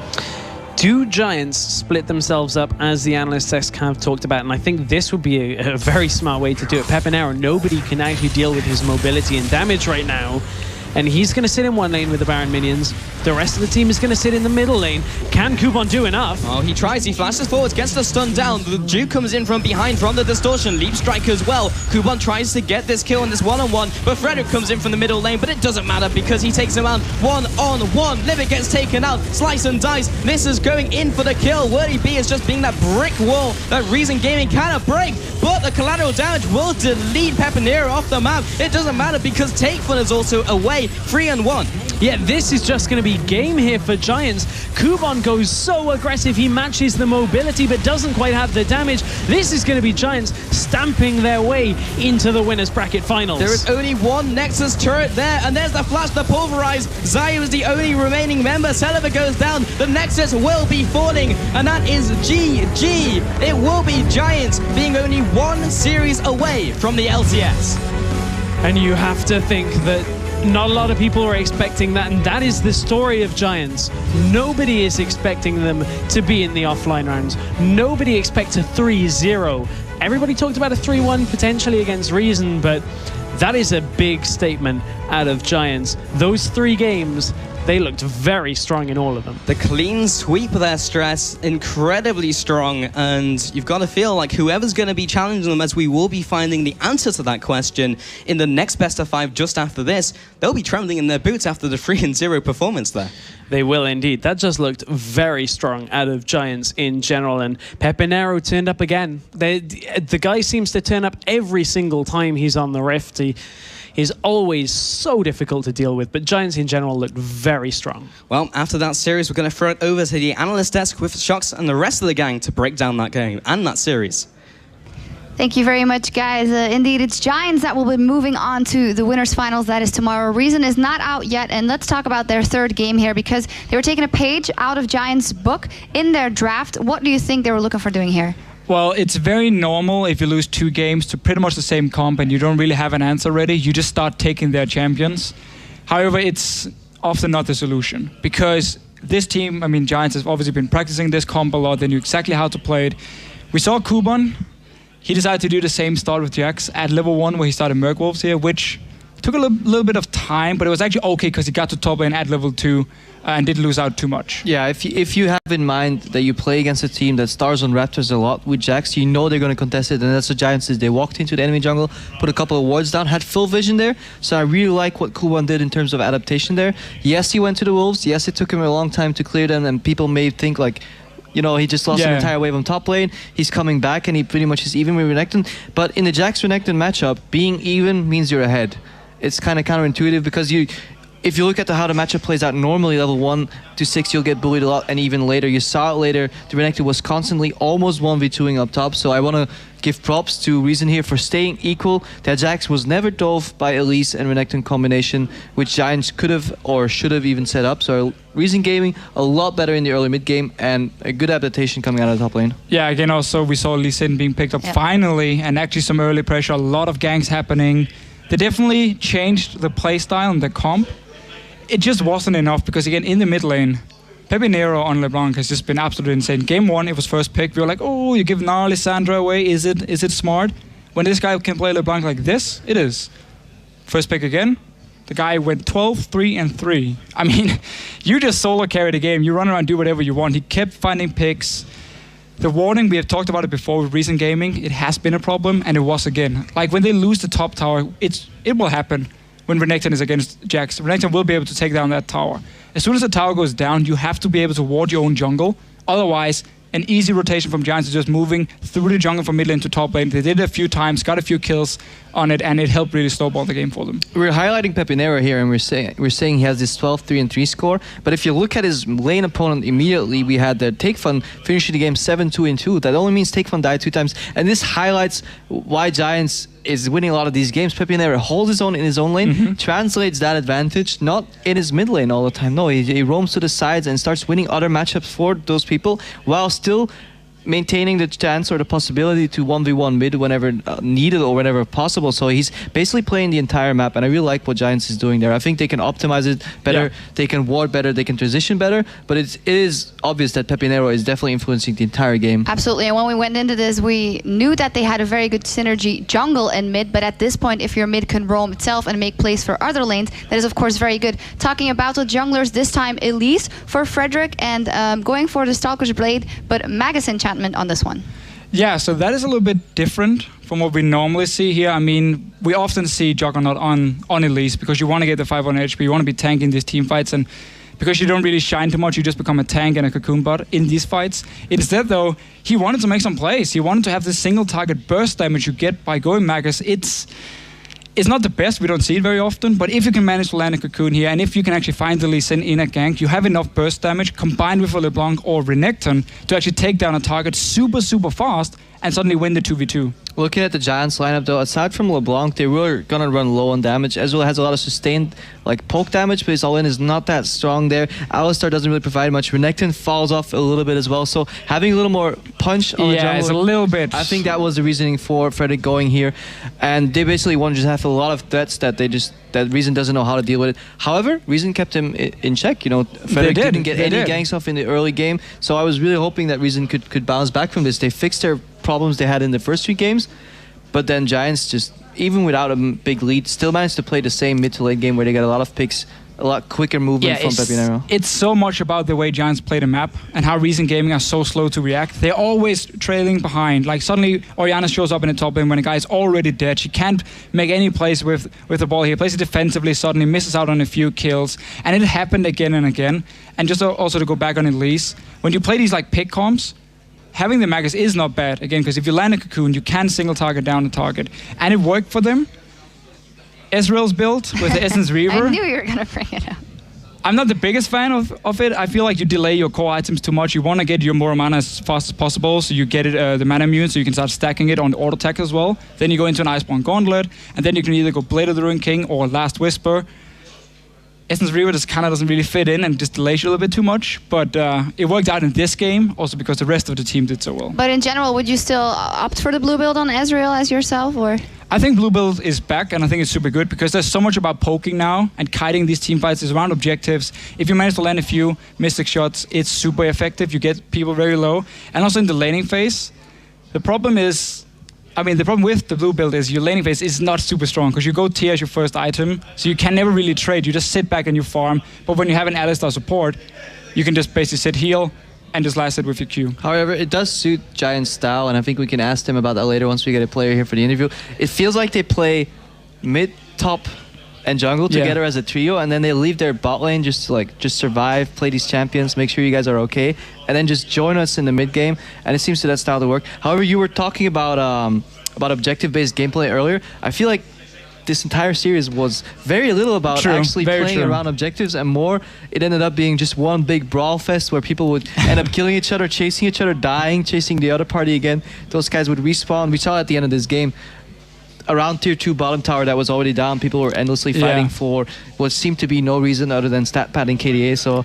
Do Giants split themselves up as the analysts have talked about? And I think this would be a very smart way to do it. Pepinero, nobody can actually deal with his mobility and damage right now. And he's going to sit in one lane with the Baron minions. The rest of the team is going to sit in the middle lane. Can Kuban do enough? Oh, he tries. He flashes forwards, gets the stun down. The Duke comes in from behind from the distortion. Leap strike as well. Kuban tries to get this kill in this one-on-one, but Frederick comes in from the middle lane, but it doesn't matter because he takes him out one-on-one. Livid gets taken out. Slice and dice. This is going in for the kill. Wordy B is just being that brick wall that Reason Gaming cannot break, but the collateral damage will delete Pepinero off the map. It doesn't matter because Take Fun is also away. 3-1. Yeah, this is just going to be game here for Giants. Kuban goes so aggressive, he matches the mobility but doesn't quite have the damage. This is going to be Giants stamping their way into the winners bracket finals. There is only one Nexus turret there, and there's the flash, the pulverize. Zayu is the only remaining member. Celeber goes down, the Nexus will be falling, and that is GG. It will be Giants being only one series away from the LCS. And you have to think that not a lot of people are expecting that, and that is the story of Giants. Nobody is expecting them to be in the offline rounds. Nobody expects a 3-0. Everybody talked about a 3-1 potentially against Reason, but that is a big statement out of Giants. Those 3 games, they looked very strong in all of them. The clean sweep there, Stress, incredibly strong, and you've got to feel like whoever's going to be challenging them, as we will be finding the answer to that question in the next best of 5 just after this, they'll be trembling in their boots after the 3-0 performance there. They will indeed. That just looked very strong out of Giants in general, and Pepinero turned up again. The guy seems to turn up every single time he's on the Rift. He is always so difficult to deal with, but Giants in general looked very strong. Well, after that series, we're going to throw it over to the analyst desk with Shox and the rest of the gang to break down that game and that series. Thank you very much, guys. Indeed, it's Giants that will be moving on to the winners finals. That is tomorrow. Reason is not out yet, and let's talk about their 3rd game here because they were taking a page out of Giants' book in their draft. What do you think they were looking for doing here? Well, it's very normal if you lose 2 games to pretty much the same comp and you don't really have an answer ready. You just start taking their champions. However, it's often not the solution because this team, I mean, Giants has obviously been practicing this comp a lot. They knew exactly how to play it. We saw Kuban. He decided to do the same start with Jax at level 1 where he started Merc Wolves here, which took a little bit of time, but it was actually okay because he got to top lane at level 2 and didn't lose out too much. Yeah, if you have in mind that you play against a team that stars on Raptors a lot with Jax, you know they're going to contest it, and that's what Giants did. They walked into the enemy jungle, put a couple of wards down, had full vision there, so I really like what Kuban did in terms of adaptation there. Yes, he went to the Wolves. Yes, it took him a long time to clear them, and people may think like, you know, he just lost an entire wave on top lane. He's coming back, and he pretty much is even with Renekton. But in the Jax-Renekton matchup, being even means you're ahead. It's kind of counterintuitive because if you look at how the matchup plays out, normally level 1 to 6 you'll get bullied a lot, and even later. You saw it later. The Renekton was constantly almost 1v2ing up top, so I want to give props to Reason here for staying equal. That Jax was never dove by Elise and Renekton combination, which Giants could have or should have even set up. So Reason Gaming a lot better in the early mid game and a good adaptation coming out of the top lane. Yeah, again also we saw Lee Sin being picked up finally, and actually some early pressure, a lot of ganks happening. They definitely changed the playstyle and the comp. It just wasn't enough because, again, in the mid lane, Pepinero on LeBlanc has just been absolutely insane. Game 1, it was first pick. We were like, oh, you give Gnarly Sandra away. Is it smart? When this guy can play LeBlanc like this, it is. First pick again. The guy went 12, 3, and 3. I mean, you just solo carry the game. You run around, do whatever you want. He kept finding picks. The warding, we have talked about it before with Reason Gaming. It has been a problem, and it was again. Like, when they lose the top tower, it will happen. When Renekton is against Jax, Renekton will be able to take down that tower. As soon as the tower goes down, you have to be able to ward your own jungle. Otherwise, an easy rotation from Giants is just moving through the jungle from mid lane to top lane. They did it a few times, got a few kills on it, and it helped really snowball the game for them. We're highlighting Pepinero here, and we're saying he has this 12, 3, and 3 score. But if you look at his lane opponent immediately, we had the Take Fun finishing the game 7, 2, and 2. That only means Take Fun died 2 times, and this highlights why Giants is winning a lot of these games. Pepinero holds his own in his own lane, translates that advantage, not in his mid lane all the time. No, he roams to the sides and starts winning other matchups for those people, while still maintaining the chance or the possibility to 1v1 mid whenever needed or whenever possible. So he's basically playing the entire map, and I really like what Giants is doing there. I think they can optimize it better, they can ward better, they can transition better, but it is obvious that Pepinero is definitely influencing the entire game. Absolutely, and when we went into this, we knew that they had a very good synergy jungle and mid, but at this point, if your mid can roam itself and make plays for other lanes, that is of course very good. Talking about the junglers, this time Elise for Frederick, and going for the Stalker's Blade, but Magus enchantment on this one. Yeah, so that is a little bit different from what we normally see here. I mean, we often see Juggernaut on Elise because you want to get the 500 HP, you want to be tanking these team fights, and because you don't really shine too much, you just become a tank and a cocoon bot in these fights. Instead, though, he wanted to make some plays. He wanted to have this single target burst damage you get by going Magus. It's not the best, we don't see it very often, but if you can manage to land a cocoon here, and if you can actually find the Lee Sin in a gank, you have enough burst damage combined with a LeBlanc or Renekton to actually take down a target super, super fast and suddenly win the 2v2. Looking at the Giants lineup though, aside from LeBlanc, they were gonna run low on damage. Ezreal has a lot of sustained like poke damage, but his all-in is not that strong there. Alistar doesn't really provide much. Renekton falls off a little bit as well, so having a little more punch on the jungle. Yeah, it's a little bit. I think that was the reasoning for Frederick going here, and they basically want to just have a lot of threats that Reason doesn't know how to deal with it. However, Reason kept him in check. You know, Frederick didn't get any ganks off in the early game, so I was really hoping that Reason could bounce back from this. They fixed their problems they had in the first 3 games, but then Giants just, even without a big lead, still managed to play the same mid to late game where they got a lot of picks, a lot quicker movement from Pepinero. It's so much about the way Giants play the map and how Reason Gaming are so slow to react. They're always trailing behind. Like suddenly Orianna shows up in the top lane when a guy is already dead. She can't make any plays with the ball here. Plays it defensively, suddenly misses out on a few kills. And it happened again and again. And just also to go back on Elise, when you play these like pick comps, having the Magus is not bad, again, because if you land a cocoon, you can single target down the target. And it worked for them. Ezreal's build with the Essence Reaver. I knew you were going to bring it up. I'm not the biggest fan of it. I feel like you delay your core items too much. You want to get your more mana as fast as possible, so you get it the mana immune, so you can start stacking it on the auto attack as well. Then you go into an Iceborne Gauntlet, and then you can either go Blade of the Ruined King or Last Whisper. Essence Reaver just kind of doesn't really fit in and just delays you a little bit too much, but it worked out in this game, also because the rest of the team did so well. But in general, would you still opt for the blue build on Ezreal as yourself, or? I think blue build is back, and I think it's super good because there's so much about poking now and kiting these team fights. Is around objectives. If you manage to land a few mystic shots, it's super effective. You get people very low, and also in the laning phase, the problem is, the problem with the blue build is your laning phase is not super strong because you go tier as your first item, so you can never really trade. You just sit back and you farm. But when you have an Alistar support, you can just basically sit heal and just last it with your Q. However, it does suit Giants' style, and I think we can ask them about that later once we get a player here for the interview. It feels like they play mid, top, and jungle together as a trio, and then they leave their bot lane just to just survive, play these champions, make sure you guys are okay, and then just join us in the mid game. And it seems to that style to work. However, you were talking about objective-based gameplay earlier. I feel like this entire series was very little about actually playing around objectives, and more it ended up being just one big brawl fest where people would end up killing each other, chasing each other, dying, chasing the other party again. Those guys would respawn. We saw at the end of this game around tier 2 bottom tower that was already down, people were endlessly fighting for what seemed to be no reason other than stat padding KDA. So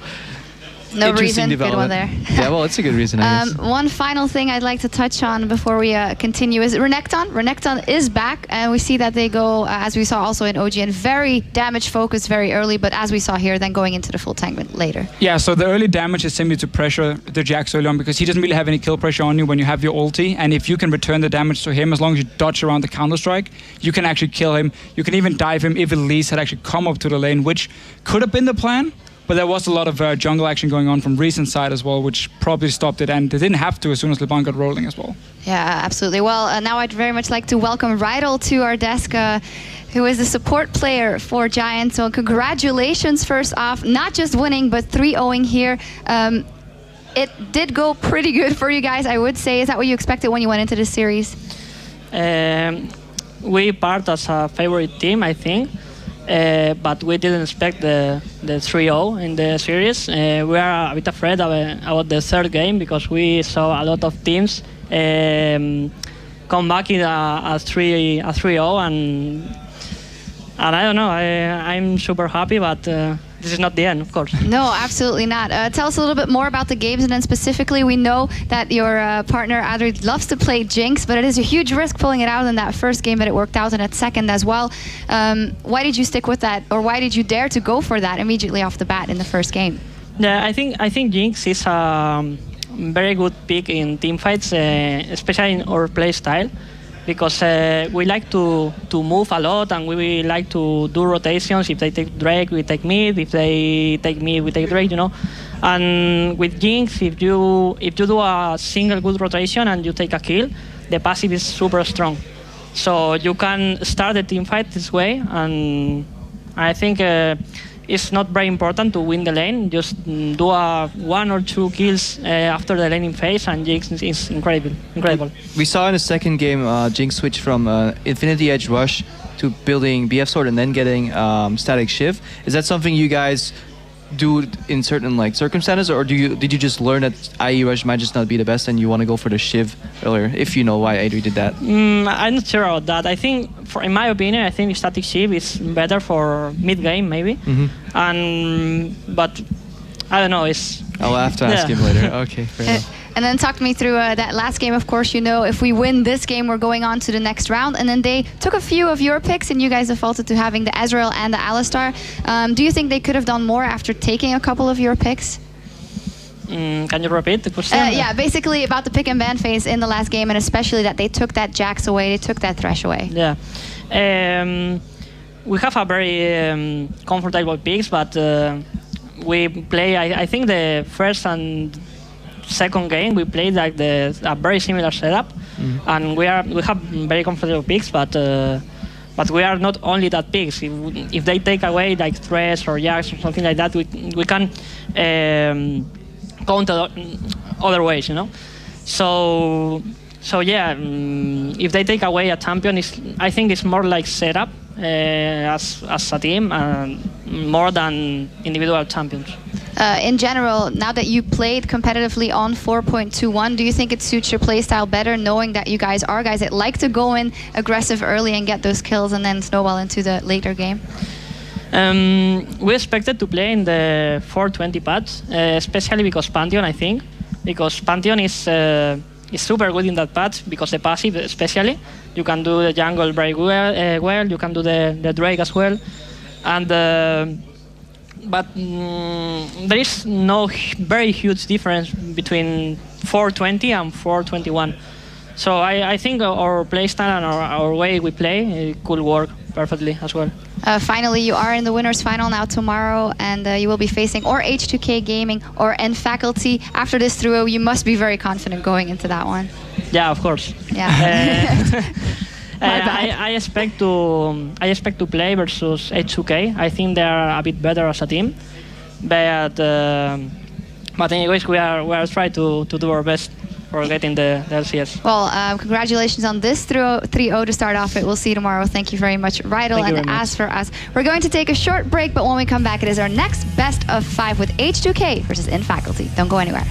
no reason, good one there. Yeah, well, it's a good reason, I guess. One final thing I'd like to touch on before we continue is Renekton. Renekton is back, and we see that they go, as we saw also in OGN, very damage focused very early, but as we saw here, then going into the full tank later. Yeah, so the early damage is simply to pressure the Jax early on because he doesn't really have any kill pressure on you when you have your ulti, and if you can return the damage to him, as long as you dodge around the counter-strike, you can actually kill him. You can even dive him if Elise had actually come up to the lane, which could have been the plan. But there was a lot of jungle action going on from Reason's side as well, which probably stopped it, and they didn't have to as soon as LeBlanc got rolling as well. Yeah, absolutely. Well, now I'd very much like to welcome Rydal to our desk, who is the support player for Giants. So congratulations first off, not just winning, but 3-0ing here. It did go pretty good for you guys, I would say. Is that what you expected when you went into this series? We part as a favorite team, I think. But we didn't expect the 3-0 in the series. We are a bit afraid about the third game because we saw a lot of teams come back in a 3-0, and I don't know. I'm super happy, but this is not the end, of course. No, absolutely not. Tell us a little bit more about the games, and then specifically, we know that your partner Adri loves to play Jinx, but it is a huge risk pulling it out in that first game, but it worked out in its second as well. Why did you stick with that, or why did you dare to go for that immediately off the bat in the first game? Yeah, I think Jinx is a very good pick in team fights, especially in our play style, because we like to move a lot, and we like to do rotations. If they take Drake, we take mid. If they take mid, we take Drake. And with Jinx, if you do a single good rotation and you take a kill, the passive is super strong. So you can start the team fight this way, and I think it's not very important to win the lane. Just do a 1 or 2 kills after the laning phase, and Jinx is incredible. We saw in the second game Jinx switch from Infinity Edge Rush to building BF Sword and then getting Static Shiv. Is that something you guys do in certain circumstances, or did you just learn that IE Rush might just not be the best and you want to go for the Shiv earlier, if you know why Adri did that? I'm not sure about that. I think, in my opinion, I think Static Shiv is better for mid game maybe. But I don't know. I'll have to ask him later. Okay, fair enough. And then talk me through that last game. Of course, if we win this game, we're going on to the next round. And then they took a few of your picks, and you guys defaulted to having the Ezreal and the Alistar. Do you think they could have done more after taking a couple of your picks? Can you repeat the question? Yeah, basically about the pick and ban phase in the last game, and especially that they took that Jax away, they took that Thresh away. Yeah. We have a very comfortable picks, but we play, I think the first and second game we played a very similar setup, and we have very comfortable picks, but we are not only that picks. If they take away Thresh or Jax or something like that, we can counter other ways, So yeah, if they take away a champion, I think it's more like setup as a team, more than individual champions. In general, now that you played competitively on 4.21, do you think it suits your playstyle better, knowing that you guys are guys that like to go in aggressive early and get those kills and then snowball into the later game? We expected to play in the 420 patch, especially because Pantheon, I think. Because Pantheon is super good in that patch, because the passive especially. You can do the jungle very well, you can do the Drake as well. And but there is no very huge difference between 420 and 421. So I think our playstyle and our way we play could work perfectly as well. Finally, you are in the winners final now tomorrow, and you will be facing or H2K Gaming or N Faculty. After this through, you must be very confident going into that one. Yeah, of course. Yeah. I expect to play versus H2K. I think they are a bit better as a team, but anyways, we are trying to do our best for getting the LCS. Well, congratulations on this 3-0 to start off it. We'll see you tomorrow. Thank you very much, Rydell. And as for us, we're going to take a short break, but when we come back, it is our next best of 5 with H2K versus N Faculty. Don't go anywhere.